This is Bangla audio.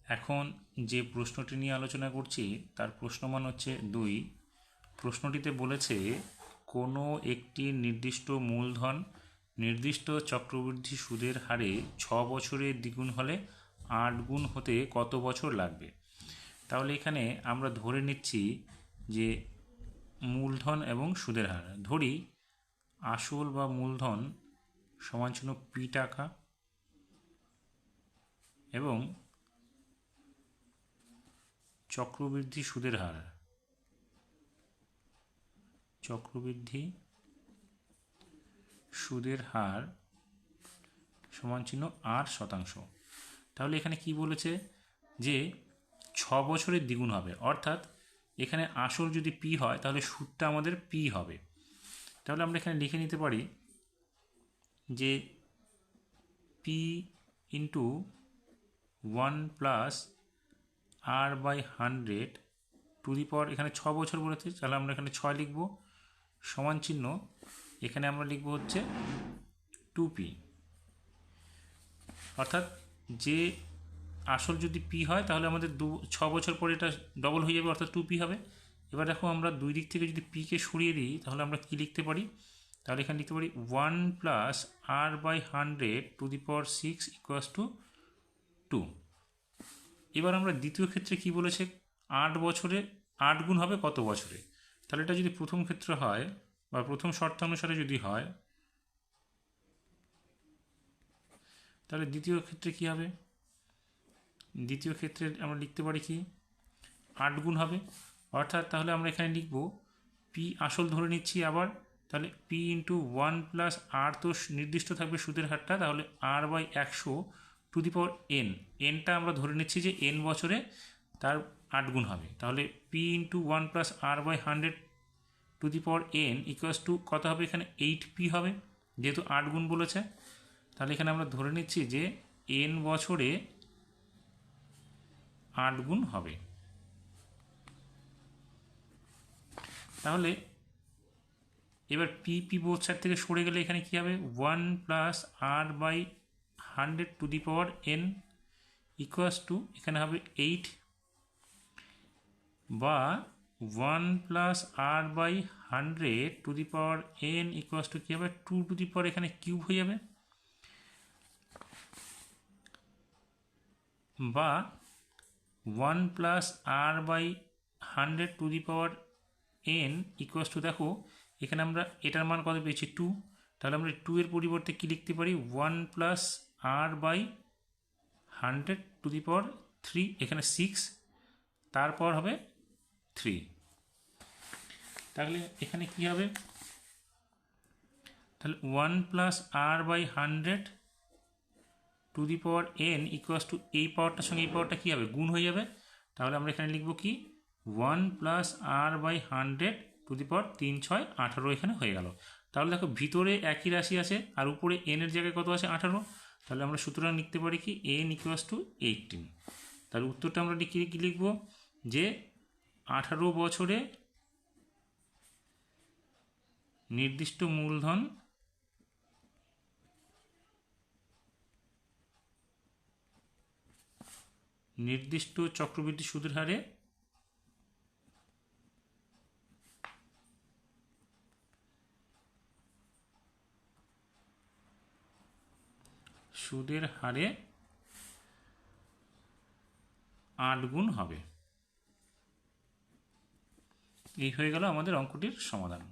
এখন যে প্রশ্নটি নিয়ে আলোচনা করছি তার প্রশ্নমান হচ্ছে 2। প্রশ্নটিতে বলেছে কোনো একটি নির্দিষ্ট মূলধন নির্দিষ্ট চক্রবৃদ্ধি সুদের হারে 6 বছরে দ্বিগুণ হলে 8 গুণ হতে কত বছর লাগবে। তাহলে এখানে আমরা ধরে নিচ্ছি যে মূলধন এবং সুদের হার, ধরি আসল বা মূলধন সমান ছিল পি টাকা এবং চক্রবৃদ্ধি সুদের হার সমান ছিল 8%। তাহলে এখানে কি বলেছে যে 6 বছরের দ্বিগুণ হবে, অর্থাৎ এখানে আসল যদি পি হয় তাহলে সুদটা আমাদের পি হবে। তাহলে আমরা এখানে লিখে নিতে পারি যে p into 1 plus r by 100 to the power, এখানে 6 বছর বলেছে, তাহলে আমরা এখানে 6 লিখব, সমান চিহ্ন এখানে আমরা লিখব হচ্ছে 2p। অর্থাৎ যে আসল যদি পি হয় তাহলে আমাদের 6 বছর পরে এটা ডবল হয়ে যাবে, অর্থাৎ 2p হবে। এবার দেখো আমরা দুই দিক থেকে যদি পিকে সরিয়ে দিই তাহলে আমরা কি লিখতে পারি, তাহলে এখানে লিখতে পারি 1 plus r by 100 to the power 6 equals to 2। এবার আমরা দ্বিতীয় ক্ষেত্রে কি বলেছে, 8 বছরে 8 গুণ হবে কত বছরে। তাহলে এটা যদি প্রথম ক্ষেত্রে হয় বা প্রথম শর্তানুসারে যদি হয়, তাহলে দ্বিতীয় ক্ষেত্রে কি হবে, দ্বিতীয় ক্ষেত্রে আমরা লিখতে পারি কি 8 গুণ হবে, অর্থাৎ তাহলে আমরা এখানে লিখব পি আসল ধরে নিচ্ছি আবার, তাহলে পি ইন্টু 1 প্লাস আর তো নির্দিষ্ট থাকবে সুদের হারটা, তাহলে আর বাই 100 টু দি পাওয়ার এনটা আমরা ধরে নিচ্ছি যে এন বছরে তার 8 গুণ হবে, তাহলে P into 1 plus r by 100 to the power n equals to কত হবে, এখানে 8p হবে, যেহেতু 8 গুণ বলেছে। তাহলে এখানে আমরা ধরে নিচ্ছি যে এন বছরে 8 গুণ হবে। তাহলে এবার পি বোথ সাইড থেকে সরে গেলে এখানে কি হবে, 1 plus r by 100 to the power n equals to এখানে হবে 8, বা 1 plus r by 100 to the power n equals to কী হবে, 2 টু দি পাওয়ার এখানে কিউব হয়ে যাবে, বা 1 plus r by 100 to the power n equals to, দেখো এখানে আমরা এটার মান কত পেয়েছি 2, তাহলে আমরা 2 এর পরিবর্তে কী লিখতে পারি 1 plus r by 100 to the power 3, এখানে 6, তারপর হবে 3। তাহলে এখানে কি হবে, তাহলে 1 plus r by 100 to the power n equals to এই পাওয়ারটার সঙ্গে এই পাওয়ারটা কী হবে, গুণ হয়ে যাবে। তাহলে আমরা এখানে লিখব কি 1 plus r by 100 to the power 3 6 18 এখানে হয়ে গেল। তাহলে দেখো ভিতরে একই রাশি আছে আর উপরে এনের জায়গায় কত আছে 18, তাহলে আমরা সুতরাং লিখতে পারি কি এন ইকুয়ালস টু 18। তাহলে উত্তরটা আমরা কি লিখব যে 18 বছরে নির্দিষ্ট মূলধন নির্দিষ্ট চক্রবৃদ্ধি সুদের হারে সুদের হারে 8 গুণ হবে। এই হয়ে গেল আমাদের অঙ্কটির সমাধান।